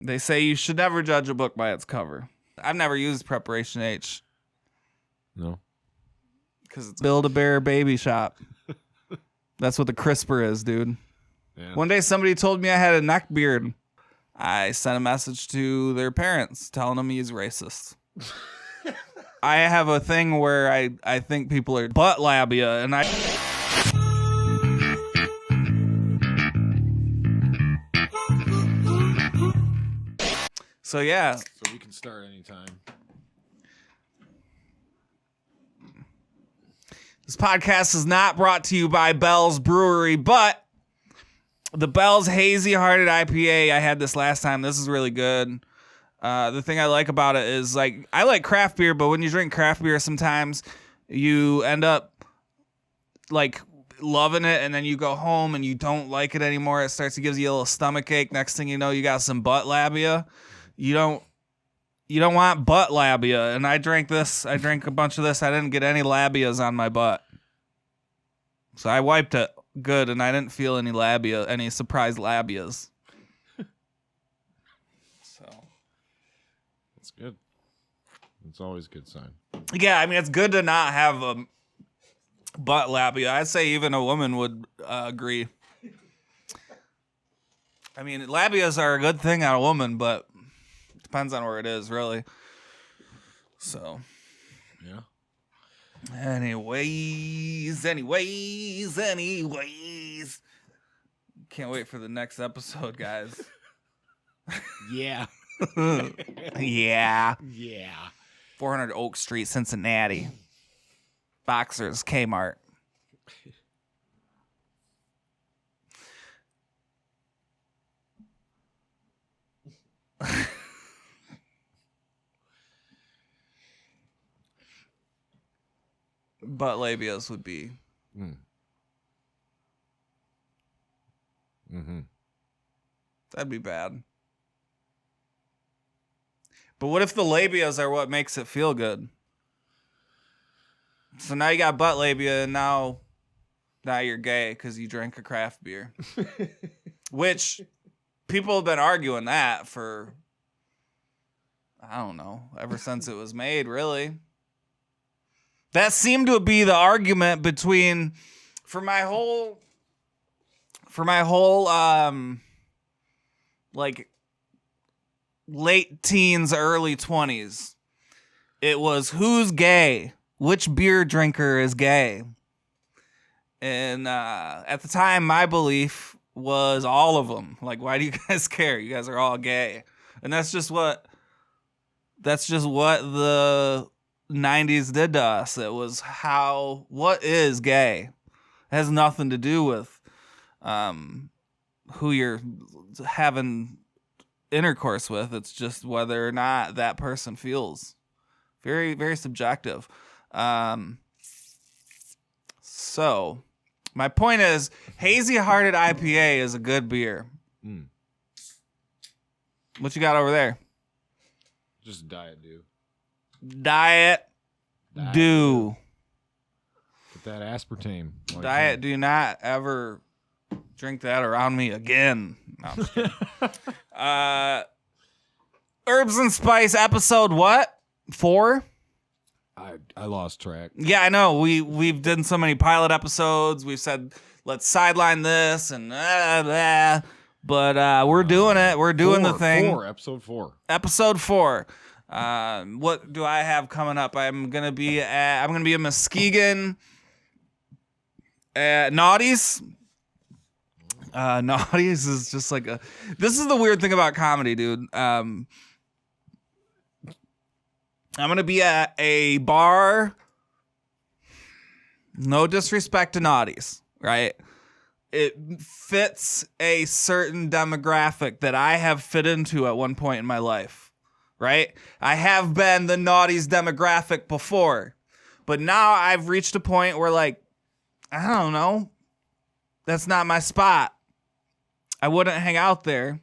They say you should never judge a book by its cover. I've never used Preparation H. No. Because it's Build-A-Bear Baby Shop. That's what the CRISPR is, dude. Yeah. One day somebody told me I had a neck beard. I sent a message to their parents telling them he's racist. I have a thing where I think people are butt labia, and I... So, yeah. So we can start anytime. This podcast is not brought to you by Bell's Brewery, but the Bell's Hazy Hearted IPA, I had this last time. This is really good. The thing I like about it is, like, I like craft beer, but when you drink craft beer, sometimes you end up, like, loving it, and then you go home and you don't like it anymore. It starts to give you a little stomach ache. Next thing you know, you got some butt labia. You don't want butt labia. And I drank this. I drank a bunch of this. I didn't get any labias on my butt. So I wiped it good, and I didn't feel any surprise labias. So that's good. It's always a good sign. Yeah, I mean, it's good to not have a butt labia. I'd say even a woman would agree. I mean, labias are a good thing on a woman, but it depends on where it is, really. So, yeah. Anyways. Can't wait for the next episode, guys. Yeah. Yeah. Yeah. 400 Oak Street, Cincinnati. Boxers, Kmart. Butt labias would be. Mm-hmm. That'd be bad. But what if the labias are what makes it feel good? So now you got butt labia, and now you're gay because you drank a craft beer. Which people have been arguing that for, I don't know, ever since it was made, really. That seemed to be the argument between, for my whole like late teens, early 20s. It was who's gay? Which beer drinker is gay? And at the time, my belief was all of them. Like, why do you guys care? You guys are all gay. And that's just what the 90s did to us. It was what is gay? It has nothing to do with who you're having intercourse with. It's just whether or not that person feels. Very, very subjective. So my point is, Hazy Hearted IPA is a good beer. What you got over there? Just Diet Dew. Diet Dew. Get that aspartame. Diet do not ever drink that around me again. No, I'm just kidding. Herbs and Spice episode what? 4? I lost track. Yeah, I know. We've done so many pilot episodes. We've said let's sideline this and blah, blah. But we're doing it. We're doing the thing. Episode 4. Episode 4. What do I have coming up? I'm gonna be in Muskegon at Naughty's. Naughty's is just like this is the weird thing about comedy, dude. I'm gonna be at a bar. No disrespect to Naughty's, right? It fits a certain demographic that I have fit into at one point in my life, right? I have been the Naughty's demographic before, but now I've reached a point where, like, I don't know, that's not my spot. I wouldn't hang out there.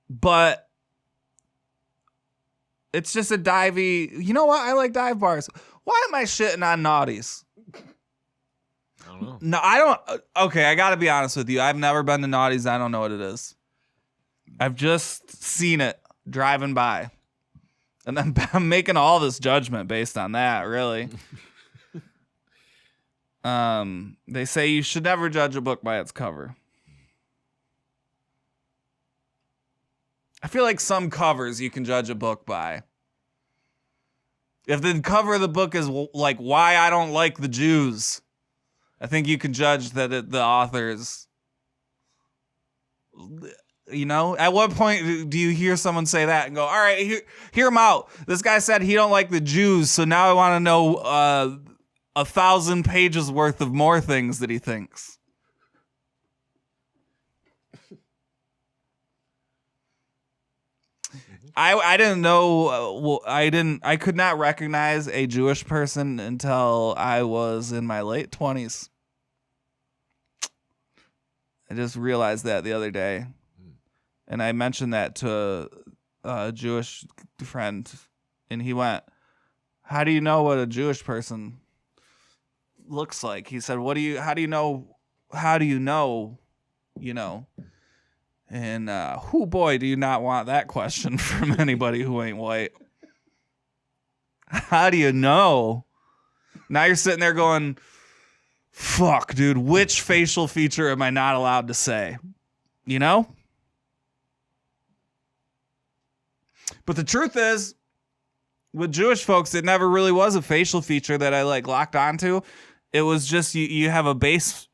But it's just a divey. You know what? I like dive bars. Why am I shitting on Naughty's? I don't know. No, I don't. Okay, I got to be honest with you. I've never been to Naughty's. I don't know what it is. I've just seen it driving by. And then I'm making all this judgment based on that, really. They say you should never judge a book by its cover. I feel like some covers you can judge a book by. If the cover of the book is like why I don't like the Jews, I think you can judge that the authors. You know, at what point do you hear someone say that and go, all right, hear him out. This guy said he don't like the Jews, so now I want to know 1,000 pages worth of more things that he thinks. I didn't know. I could not recognize a Jewish person until I was in my late 20s. I just realized that the other day. And I mentioned that to a Jewish friend, and he went, "How do you know what a Jewish person looks like?" He said, how do you know, you know? And boy, do you not want that question from anybody who ain't white. How do you know? Now you're sitting there going, fuck, dude, which facial feature am I not allowed to say? You know? But the truth is, with Jewish folks, it never really was a facial feature that I like locked onto. It was just you have a base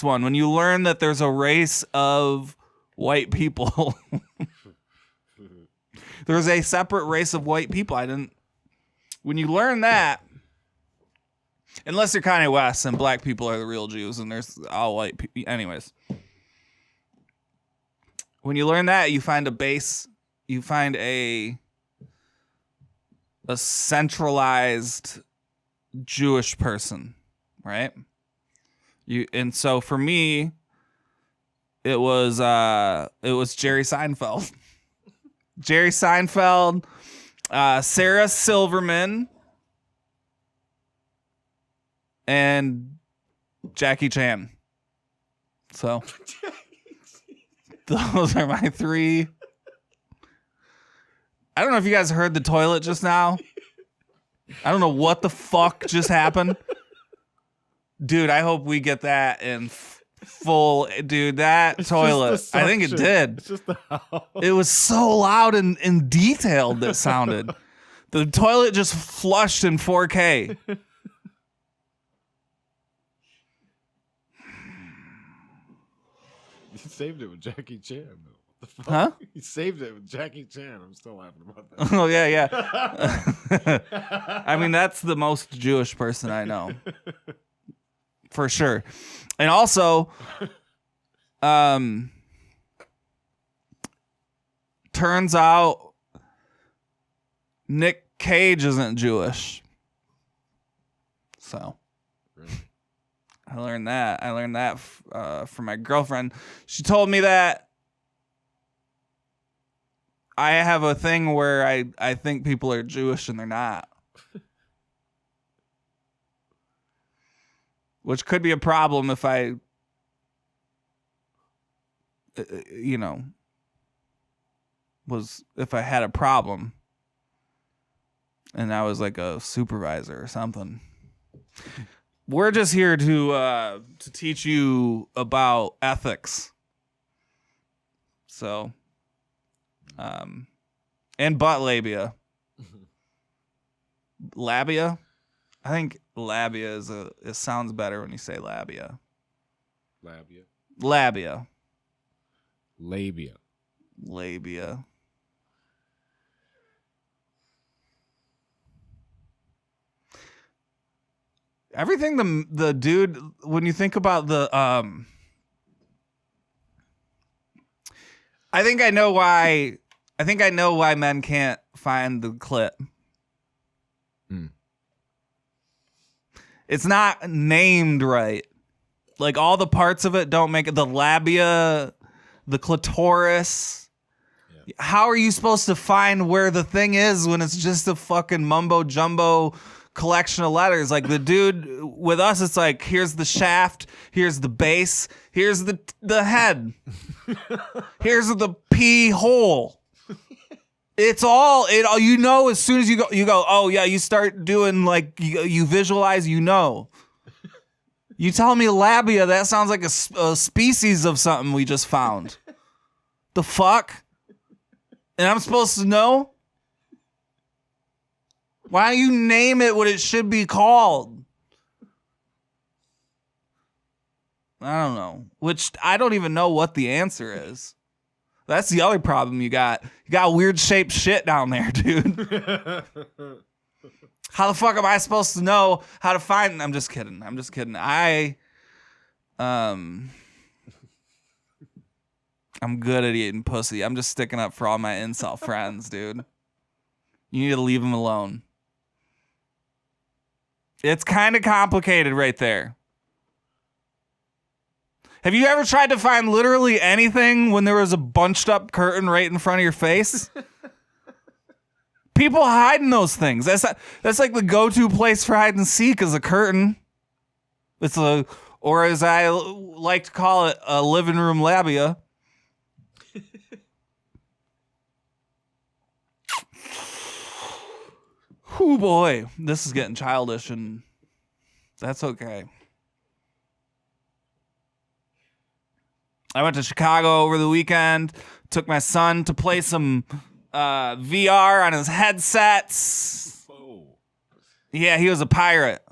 one. When you learn that there's a race of white people, there's a separate race of white people. When you learn that, unless you're Kanye West and black people are the real Jews and there's all white people. Anyways, when you learn that, you find a base. You find a centralized Jewish person, right? And so for me, it was Jerry Seinfeld. Jerry Seinfeld, Sarah Silverman, and Jackie Chan. So those are my three. I don't know if you guys heard the toilet just now. I don't know what the fuck just happened. Dude, I hope we get that in full. Dude, that toilet, I think it did. It's just the house. It was so loud and detailed that sounded. The toilet just flushed in 4K. You saved it with Jackie Chan, though. What the fuck? Huh? You saved it with Jackie Chan. I'm still laughing about that. Oh, yeah. I mean, that's the most Jewish person I know. For sure. And also, turns out Nick Cage isn't Jewish. So Really? I learned that from my girlfriend. She told me that I have a thing where I think people are Jewish and they're not. Which could be a problem if I, if I had a problem and I was like a supervisor or something. We're just here to teach you about ethics. So, and butt labia. Labia? I think labia it sounds better when you say labia. Labia. Labia. Labia. Labia. Everything the dude, when you think about the I think I know why men can't find the clit. It's not named right. Like all the parts of it don't make it. The labia, the clitoris. Yeah. How are you supposed to find where the thing is when it's just a fucking mumbo jumbo collection of letters. Like the dude with us, it's like, here's the shaft, here's the base, here's the head, here's the pee hole. It's all you know. As soon as you go. Oh yeah, you start doing like you visualize. You know. You tell me labia. That sounds like a species of something we just found. The fuck? And I'm supposed to know? Why don't you name it what it should be called? I don't know. Which I don't even know what the answer is. That's the other problem you got. You got weird shaped shit down there, dude. How the fuck am I supposed to know how to find? I'm just kidding. I'm good at eating pussy. I'm just sticking up for all my incel friends, dude. You need to leave them alone. It's kind of complicated right there. Have you ever tried to find literally anything when there was a bunched up curtain right in front of your face? People hide in those things. That's like the go-to place for hide and seek is a curtain. Or as I like to call it, a living room labia. Oh boy, this is getting childish, and that's okay. I went to Chicago over the weekend, took my son to play some VR on his headsets. Whoa. Yeah, he was a pirate.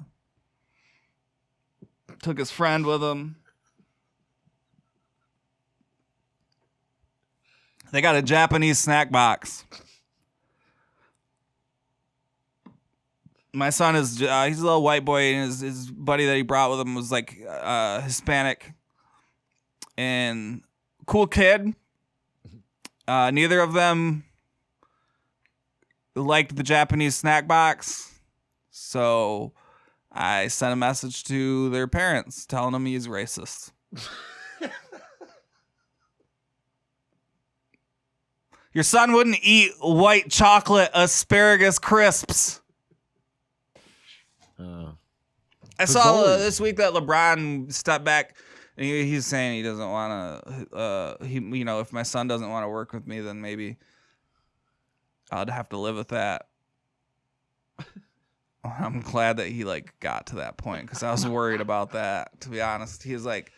Took his friend with him. They got a Japanese snack box. My son is, he's a little white boy, and his buddy that he brought with him was like Hispanic. And cool kid. Neither of them liked the Japanese snack box. So I sent a message to their parents telling them he's racist. Your son wouldn't eat white chocolate asparagus crisps. I saw this week that LeBron stepped back. And he's saying he doesn't want to, if my son doesn't want to work with me, then maybe I'd have to live with that. I'm glad that he got to that point because I was worried about that, to be honest. He was like,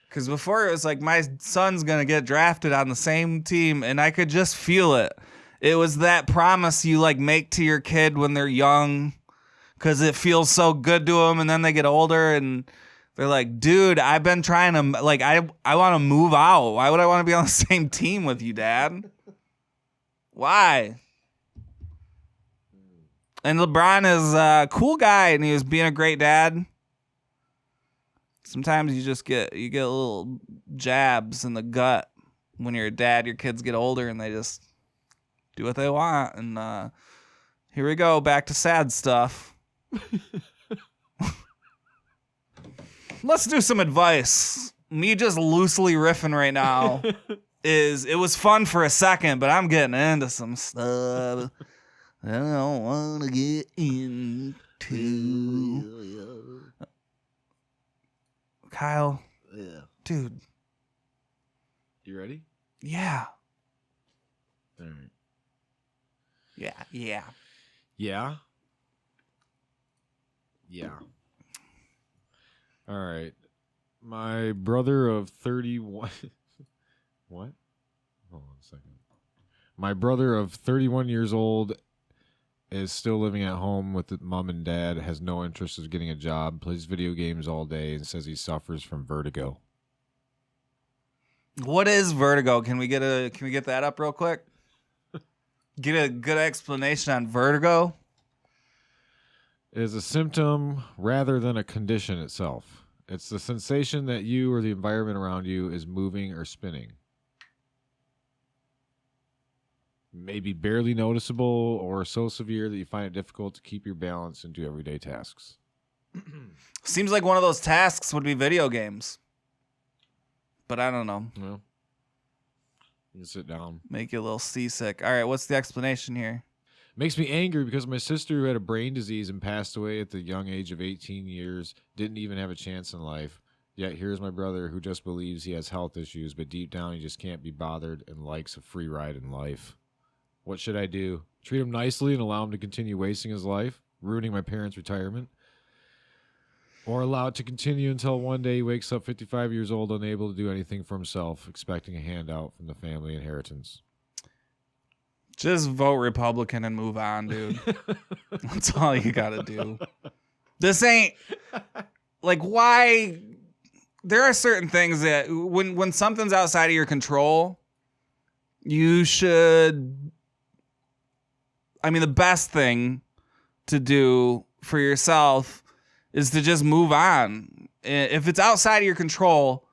because before it was like, my son's going to get drafted on the same team, and I could just feel it. It was that promise you make to your kid when they're young because it feels so good to them, and then they get older and they're like, dude, I've been trying to, I want to move out. Why would I want to be on the same team with you, Dad? Why? And LeBron is a cool guy, and he was being a great dad. Sometimes you get little jabs in the gut when you're a dad. Your kids get older, and they just do what they want. And here we go, back to sad stuff. Let's do some advice. Me just loosely riffing right now it was fun for a second, but I'm getting into some stuff I don't want to get into. Kyle. Yeah. Dude. You ready? Yeah. All right. Yeah. Yeah. Yeah. Yeah. All right. My brother of 31. What? Hold on a second. My brother of 31 years old is still living at home with mom and dad, has no interest in getting a job, plays video games all day, and says he suffers from vertigo. What is vertigo? Can we get that up real quick? Get a good explanation on vertigo. It is a symptom rather than a condition itself. It's the sensation that you or the environment around you is moving or spinning. Maybe barely noticeable or so severe that you find it difficult to keep your balance and do everyday tasks. Seems like one of those tasks would be video games. But I don't know. Well, you can sit down. Make you a little seasick. All right, what's the explanation here? Makes me angry because my sister, who had a brain disease and passed away at the young age of 18 years, didn't even have a chance in life. Yet here's my brother who just believes he has health issues, but deep down he just can't be bothered and likes a free ride in life. What should I do? Treat him nicely and allow him to continue wasting his life, ruining my parents' retirement? Or allow it to continue until one day he wakes up 55 years old, unable to do anything for himself, expecting a handout from the family inheritance? Just vote Republican and move on, dude. That's all you gotta do. This ain't like why. There are certain things that when something's outside of your control, you should. I mean, the best thing to do for yourself is to just move on. If it's outside of your control,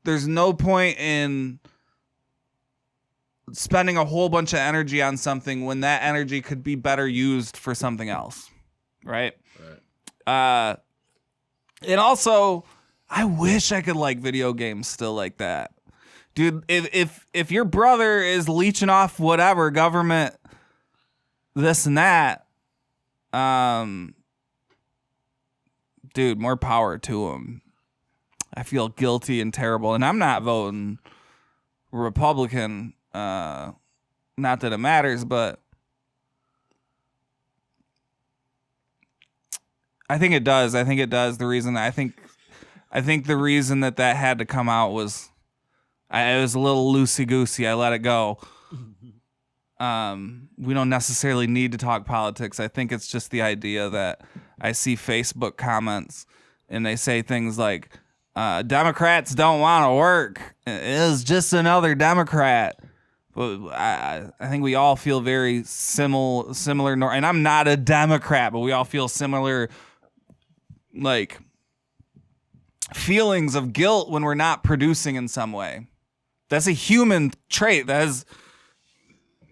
there's no point in spending a whole bunch of energy on something when that energy could be better used for something else, right? And also, I wish I could like video games still like that, dude. If your brother is leeching off whatever government, this and that, dude, more power to him. I feel guilty and terrible, and I'm not voting Republican. Not that it matters, but I think it does. I think it does. The reason I think the reason that had to come out was I was a little loosey goosey. I let it go. We don't necessarily need to talk politics. I think it's just the idea that I see Facebook comments and they say things like, Democrats don't want to work. It is just another Democrat. But I think we all feel very similar. And I'm not a Democrat, but we all feel similar, like, feelings of guilt when we're not producing in some way. That's a human trait. That has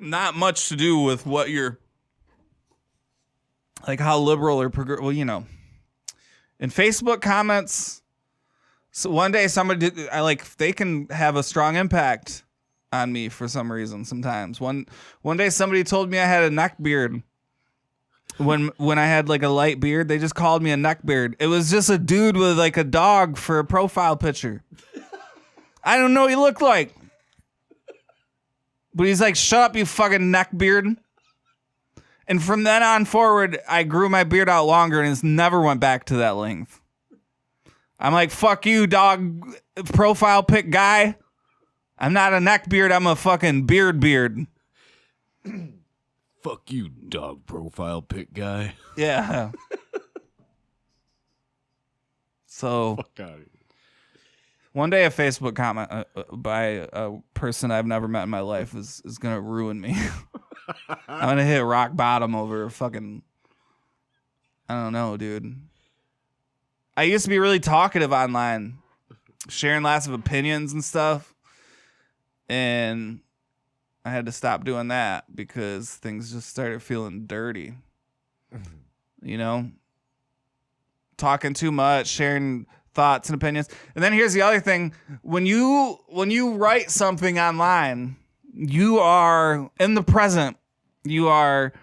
not much to do with what you're, like, how liberal or progressive. Well, you know, in Facebook comments. So one day somebody they can have a strong impact on me for some reason sometimes. One day somebody told me I had a neck beard. When I had like a light beard, they just called me a neck beard. It was just a dude with like a dog for a profile picture. I don't know what he looked like. But he's like, shut up, you fucking neck beard. And from then on forward, I grew my beard out longer and it's never went back to that length. I'm like, fuck you, dog profile pic guy. I'm not a neck beard. I'm a fucking beard. Fuck you, dog profile pic guy. Yeah. So, Fuck out of here. One day a Facebook comment by a person I've never met in my life is going to ruin me. I'm going to hit rock bottom over fucking, I don't know, dude. I used to be really talkative online, sharing lots of opinions and stuff. And I had to stop doing that because things just started feeling dirty. You know? Talking too much, sharing thoughts and opinions. And then here's the other thing. When you write something online, you are in the present. You are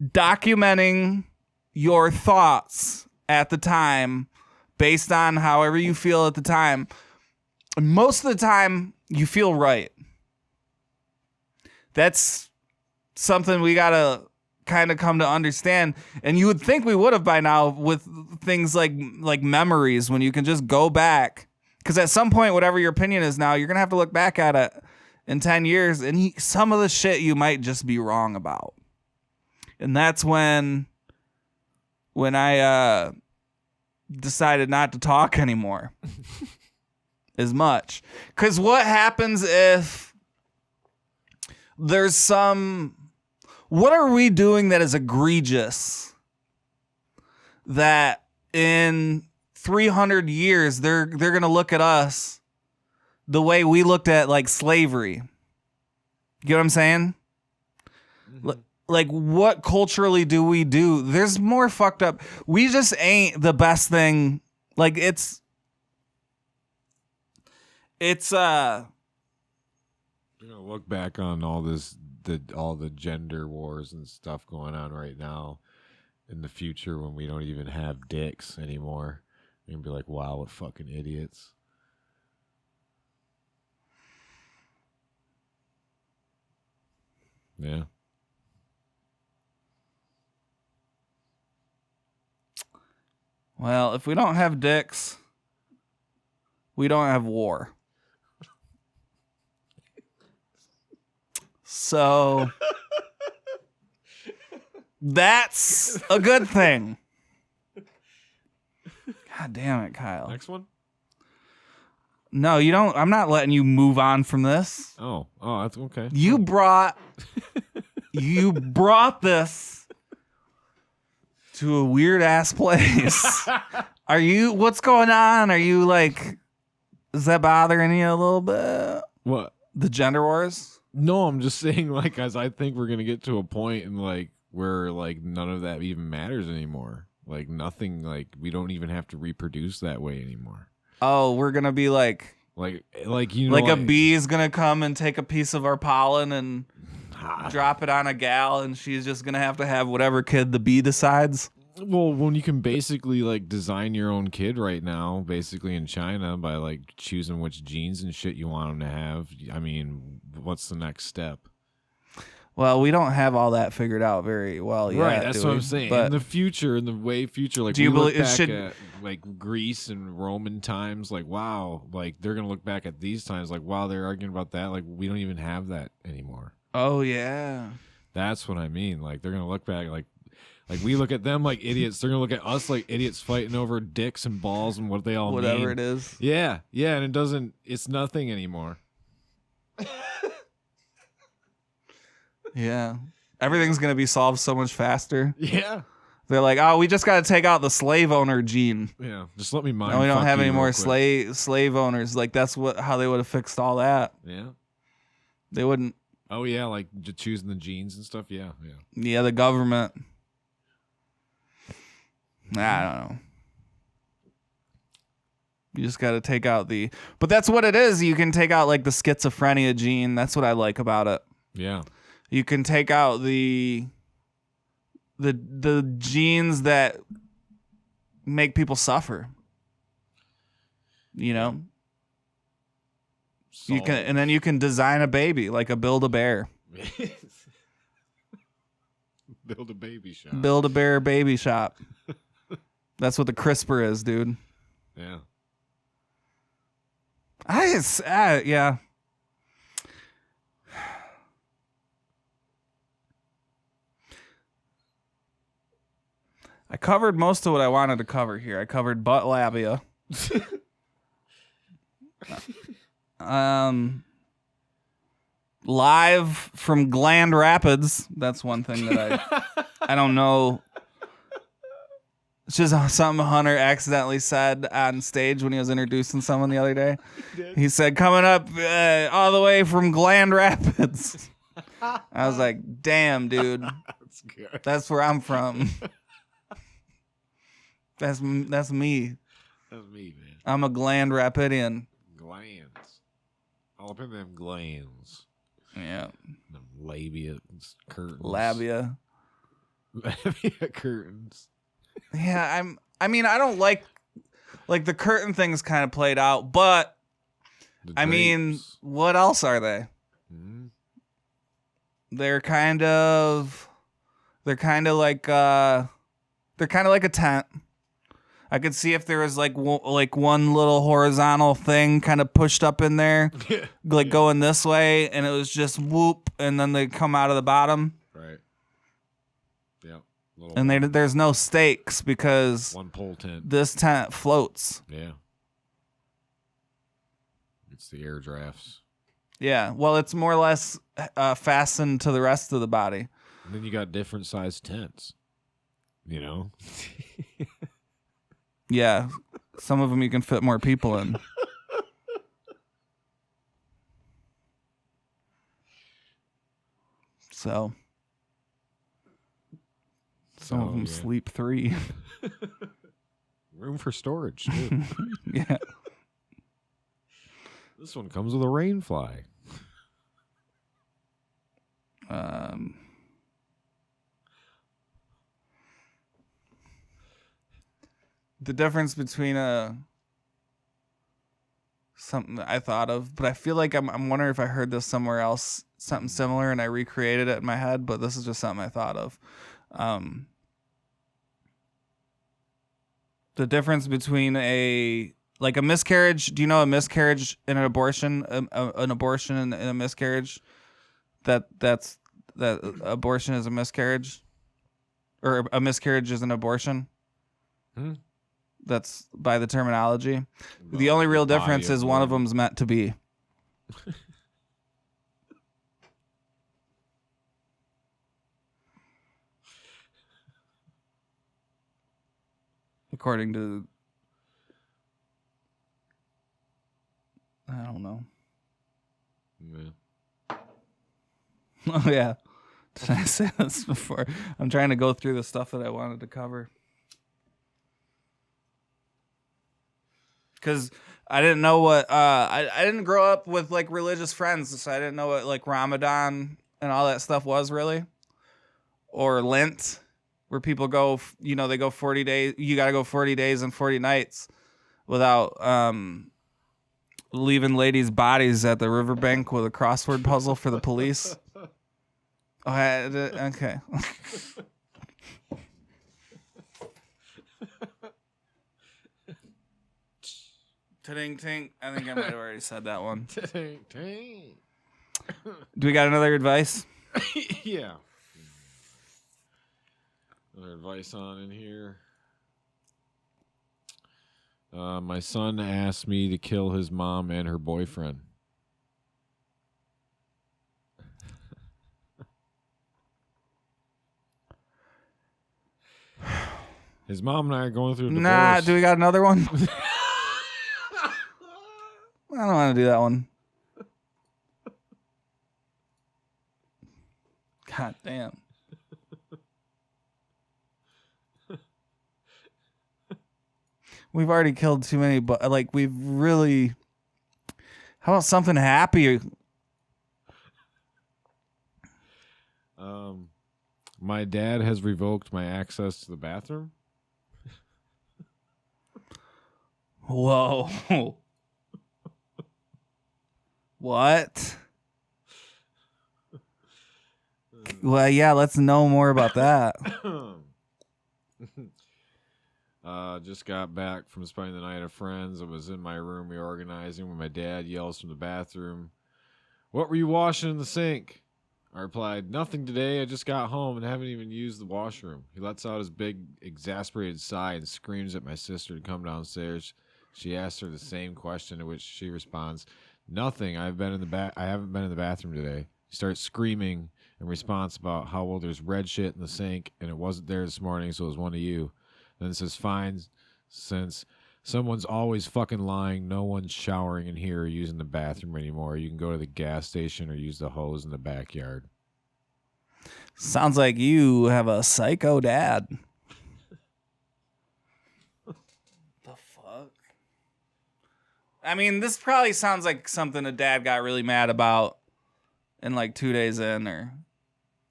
documenting your thoughts at the time based on however you feel at the time. Most of the time, you feel right. That's something we got to kind of come to understand. And you would think we would have by now with things like memories, when you can just go back. Because at some point, whatever your opinion is now, you're going to have to look back at it in 10 years. And some of the shit you might just be wrong about. And that's when I decided not to talk anymore as much. Because what happens if there's what are we doing that is egregious that in 300 years they're going to look at us the way we looked at like slavery? You know what I'm saying? Mm-hmm. Like, what culturally do we do? There's more fucked up. We just ain't the best thing. Like, it's you're gonna look back on all this all the gender wars and stuff going on right now in the future when we don't even have dicks anymore. You're gonna be like, wow, what fucking idiots. Yeah. Well, if we don't have dicks, we don't have war. So that's a good thing. God damn it, Kyle. Next one? No, you don't. I'm not letting you move on from this. Oh, that's okay. You brought this to a weird ass place. What's going on? Are you like, is that bothering you a little bit? What? The gender wars? No, I'm just saying, like, as I think we're gonna get to a point in like where like none of that even matters anymore. Like nothing, like we don't even have to reproduce that way anymore. Oh, we're gonna be like you know, like a bee is gonna come and take a piece of our pollen and drop it on a gal, and she's just gonna have to have whatever kid the bee decides. Well, when you can basically like design your own kid right now, basically in China by like choosing which genes and shit you want them to have. I mean, what's the next step? Well, we don't have all that figured out very well yet. Right, that's what I'm saying. But in the future, in the way future, like do you we look believe back it should at like Greece and Roman times, like wow, like they're gonna look back at these times, like wow, they're arguing about that. Like we don't even have that anymore. Oh yeah, that's what I mean. Like they're gonna look back, like we look at them like idiots. They're gonna look at us like idiots fighting over dicks and balls and what they all whatever mean. it is. Yeah, and it's nothing anymore. Yeah. Everything's going to be solved so much faster. Yeah. They're like, oh, we just got to take out the slave owner gene. Yeah. Just let me mind. No, we don't have any more quick. slave owners. Like, that's how they would have fixed all that. Yeah. They wouldn't. Oh, yeah. Like choosing the genes and stuff. Yeah. Yeah. Yeah, the government. I don't know. You just got to take out but that's what it is. You can take out like the schizophrenia gene. That's what I like about it. Yeah. You can take out the genes that make people suffer. You know? You can, and then you can design a baby, like a Build-A-Bear. Build a baby shop. Build-A-Bear baby shop. That's what the CRISPR is, dude. Yeah. Yeah. I covered most of what I wanted to cover here. I covered butt labia. Live from Gland Rapids. That's one thing that I don't know. It's just something Hunter accidentally said on stage when he was introducing someone the other day. He said, coming up all the way from Gland Rapids. I was like, damn, dude. That's good. That's where I'm from. That's me. That's me, man. I'm a Gland Rapidian. Glands. All up in them glands. Yeah. Them labia curtains. Labia curtains. Yeah, I mean, I don't like the curtain thing's kind of played out, but I mean, what else are they? Mm-hmm. They're kind of like a tent. I could see if there was like one little horizontal thing kind of pushed up in there, like going this way, and it was just whoop, and then they come out of the bottom. Right. Yeah. And there's no stakes because one pole tent. This tent floats. Yeah. It's the air drafts. Yeah. Well, it's more or less fastened to the rest of the body. And then you got different sized tents. You know? Yeah. Some of them you can fit more people in. So. Some of them sleep 3. Room for storage, too. Yeah. This one comes with a rain fly. The difference between something that I thought of, but I feel like I'm wondering if I heard this somewhere else, something similar, and I recreated it in my head. But this is just something I thought of. The difference between a miscarriage. Do you know a miscarriage and an abortion? An abortion and a miscarriage. That abortion is a miscarriage, or a miscarriage is an abortion. That's by the terminology. The only real difference is one of them's meant to be. According to, I don't know. Yeah. Oh yeah, did I say this before? I'm trying to go through the stuff that I wanted to cover. Because I didn't know what I didn't grow up with like religious friends, so I didn't know what like Ramadan and all that stuff was really, or Lent, where people go, they go 40 days. You got to go 40 days and 40 nights without leaving ladies' bodies at the riverbank with a crossword puzzle for the police. Oh, okay. Ting. I think I might have already said that one. Ting. Do we got another advice? Yeah. Another advice on in here. My son asked me to kill his mom and her boyfriend. His mom and I are going through a divorce. Nah, do we got another one? I don't want to do that one. God damn. We've already killed too many, but like we've really. How about something happy? My dad has revoked my access to the bathroom. Whoa. What? Well, yeah, let's know more about that. Just got back from spending the night at friends. I was in my room reorganizing when my dad yells from the bathroom, "What were you washing in the sink?" I replied, "Nothing today. I just got home and haven't even used the washroom." He lets out his big, exasperated sigh and screams at my sister to come downstairs. She asks her the same question, to which she responds, "Nothing. I haven't been in the bathroom today." He starts screaming in response about how, well, there's red shit in the sink and it wasn't there this morning, so it was one of you. Then says, "Fine, since someone's always fucking lying, no one's showering in here or using the bathroom anymore. You can go to the gas station or use the hose in the backyard." Sounds like you have a psycho dad. The fuck? I mean, this probably sounds like something a dad got really mad about in like 2 days in, or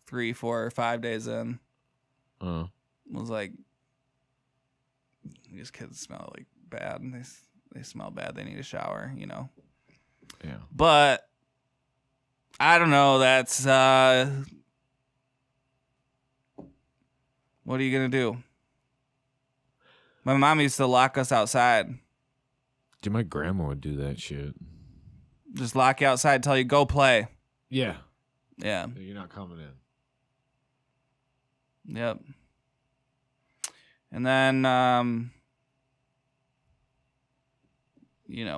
3, 4, or 5 days in. Was like, these kids smell like bad, and they smell bad. They need a shower, Yeah. But I don't know. That's what are you gonna do? My mom used to lock us outside. Dude, my grandma would do that shit. Just lock you outside, tell you go play. Yeah. Yeah. You're not coming in. Yep. And then,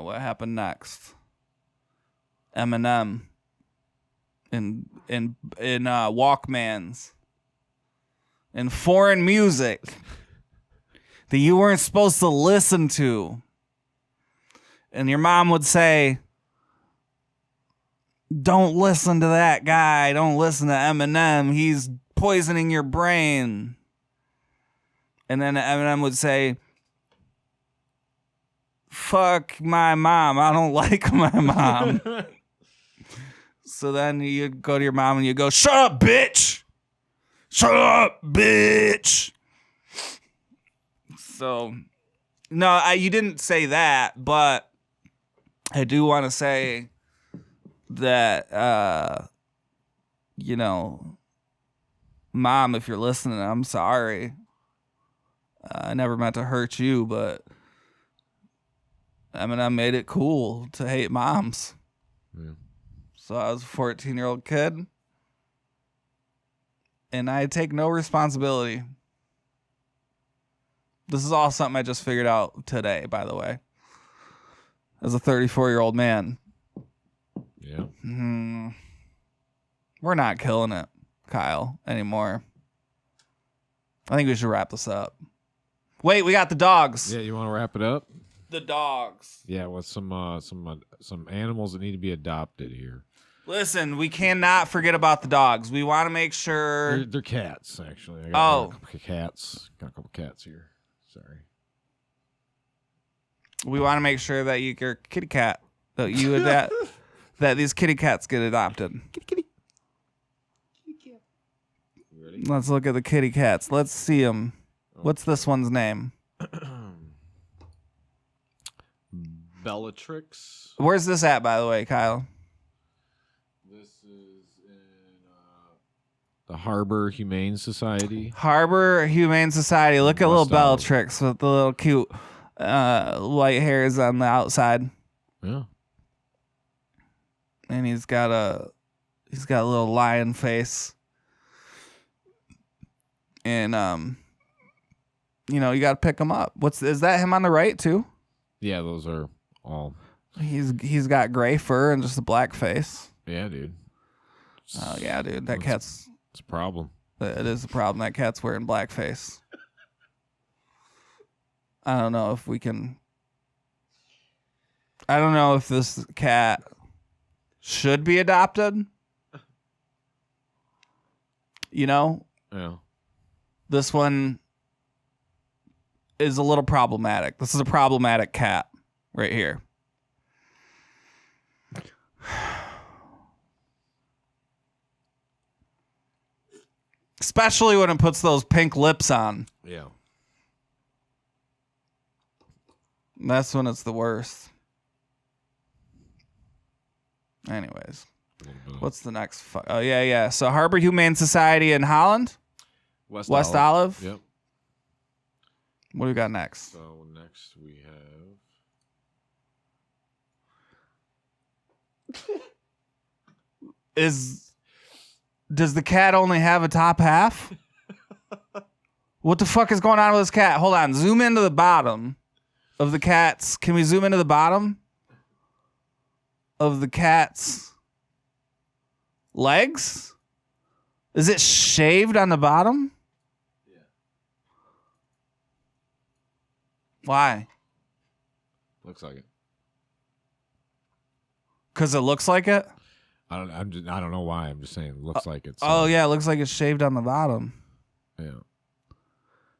what happened next? Eminem in Walkmans and foreign music that you weren't supposed to listen to. And your mom would say, "Don't listen to that guy. Don't listen to Eminem. He's poisoning your brain." And then Eminem would say, "Fuck my mom. I don't like my mom." So then you go to your mom and you go, shut up, bitch. Shut up, bitch. So, no, you didn't say that, but I do want to say that, you know, Mom, if you're listening, I'm sorry. I never meant to hurt you, but Eminem made it cool to hate moms. Yeah. So I was a 14-year-old kid, and I take no responsibility. This is all something I just figured out today, by the way, as a 34-year-old man. Yeah. We're not killing it, Kyle, anymore. I think we should wrap this up. Wait, we got the dogs. Yeah, you want to wrap it up? The dogs. Yeah, with some animals that need to be adopted here. Listen, we cannot forget about the dogs. We want to make sure. They're cats, actually. I got a couple cats. Got a couple cats here. Sorry. We want to make sure that your kitty cat, that you adapt, that these kitty cats get adopted. Kitty. You ready? Let's look at the kitty cats. Let's see them. What's this one's name? Bellatrix. Where's this at, by the way, Kyle? This is in the Harbor Humane Society. Harbor Humane Society. Look at little West Olive. Bellatrix with the little cute white hairs on the outside. Yeah. And he's got a little lion face. And you know, you got to pick him up. Is that him on the right too? Yeah, those are all. He's got gray fur and just a black face. Yeah, dude. Oh yeah, dude. That cat's. It's a problem. It is a problem. That cat's wearing blackface. I don't know if we can. I don't know if this cat should be adopted. You know? Yeah. This one is a little problematic. This is a problematic cat right here. Especially when it puts those pink lips on. Yeah. That's when it's the worst. Anyways. What's the next? Oh, yeah. So Harbor Humane Society in Holland? West Olive? Yep. What do we got next? So next we have... Does the cat only have a top half? What the fuck is going on with this cat? Hold on. Zoom into the bottom of the cat's. Can we zoom into the bottom of the cat's legs? Is it shaved on the bottom? Yeah. Why? Looks like it. Because it looks like it? I don't know why. I'm just saying it looks like it's. Oh, yeah. It looks like it's shaved on the bottom. Yeah.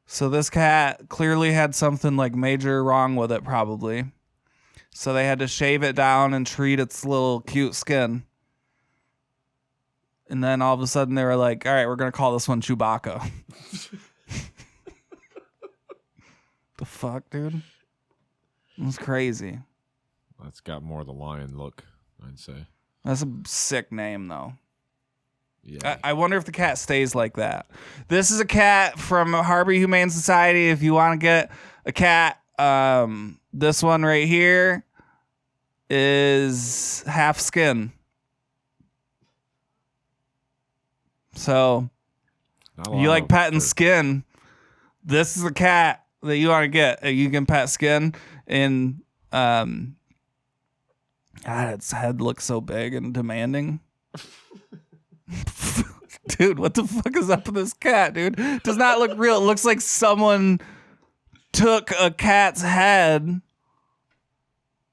So this cat clearly had something like major wrong with it, probably. So they had to shave it down and treat its little cute skin. And then all of a sudden they were like, all right, we're going to call this one Chewbacca. The fuck, dude? It was crazy. That's got more of the lion look, I'd say. That's a sick name, though. Yeah. I wonder if the cat stays like that. This is a cat from Harbor Humane Society. If you want to get a cat, this one right here is half skin. So you like petting skin. This is a cat that you want to get. You can pet skin, and God, its head looks so big and demanding. Dude, what the fuck is up with this cat, dude? Does not look real. It looks like someone took a cat's head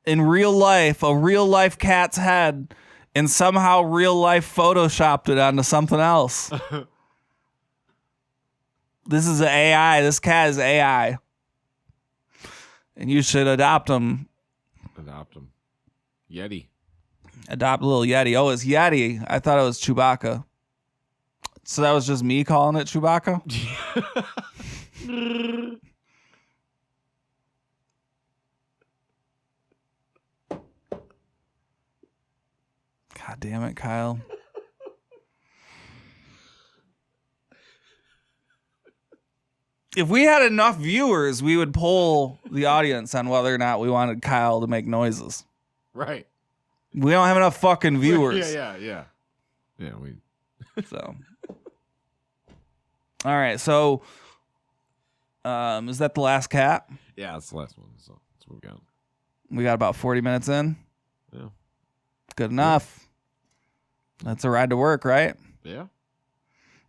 in real life, a real life cat's head, and somehow real life photoshopped it onto something else. This is an AI. This cat is AI. And you should adopt him. Adopt him. Yeti. Adopt a little Yeti. Oh, it's Yeti. I thought it was Chewbacca. So that was just me calling it Chewbacca? God damn it, Kyle. If we had enough viewers, we would poll the audience on whether or not we wanted Kyle to make noises. Right. We don't have enough fucking viewers. Yeah, we... So. All right, so is that the last cat? Yeah, that's the last one. So that's what we got. We got about 40 minutes in. Yeah. Good enough. That's a ride to work, right? Yeah.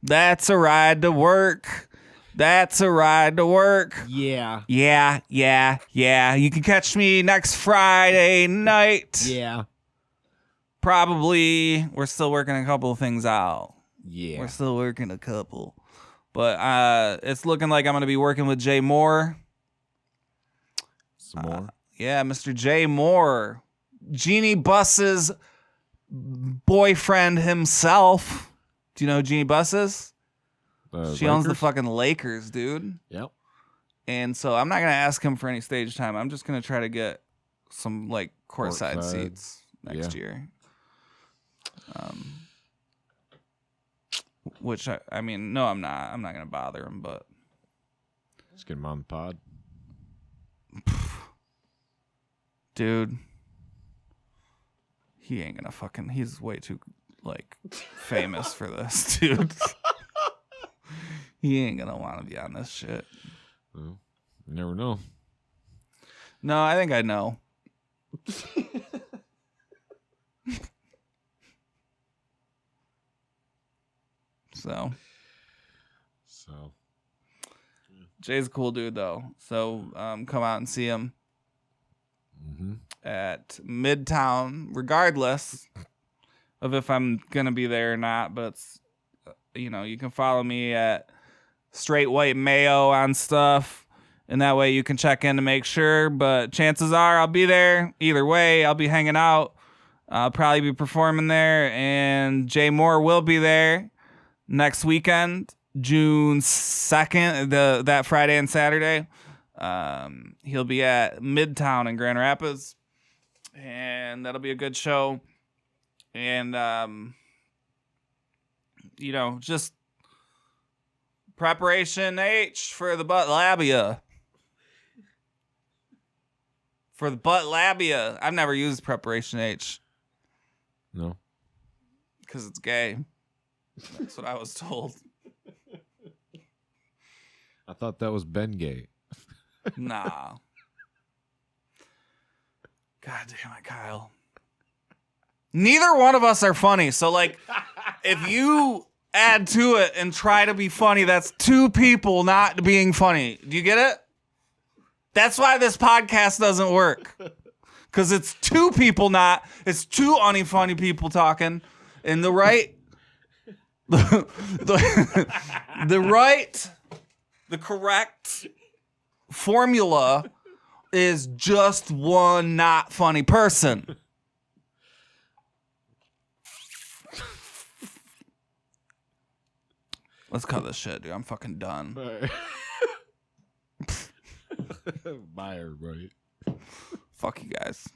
That's a ride to work. That's a ride to work. Yeah. Yeah. You can catch me next Friday night. Yeah. Probably. We're still working a couple of things out. Yeah. We're still working a couple. But it's looking like I'm going to be working with Jay Moore. Some more? Yeah, Mr. Jay Moore. Jeannie Buss's boyfriend himself. Do you know who Jeannie Buss is? She owns the fucking Lakers, dude. Yep. And so I'm not going to ask him for any stage time. I'm just going to try to get some like courtside seats next year. Which I mean, no, I'm not. I'm not going to bother him, but let's get him on the pod. Dude. He ain't gonna fucking. He's way too like famous for this, dude. He ain't gonna want to be on this shit. Well, you never know. No, I think I know. So Jay's a cool dude though. So come out and see him. At Midtown, regardless of if I'm gonna be there or not. But it's, you know, you can follow me at Straight White Mayo on stuff, and that way you can check in to make sure. But chances are I'll be there either way. I'll be hanging out. I'll probably be performing there, and Jay Moore will be there next weekend, June 2nd, that Friday and Saturday. He'll be at Midtown in Grand Rapids, and that'll be a good show. And you know, just preparation H for the butt labia. For the butt labia. I've never used preparation H. No. Because it's gay. That's what I was told. I thought that was Ben Gay. Nah. God damn it, Kyle. Neither one of us are funny. So, like, if you add to it and try to be funny, that's two people not being funny. Do you get it? That's why this podcast doesn't work. Because it's two people it's two unfunny people talking. And the correct formula is just one not funny person. Let's cut this shit, dude. I'm fucking done. Bye, everybody. Fuck you guys.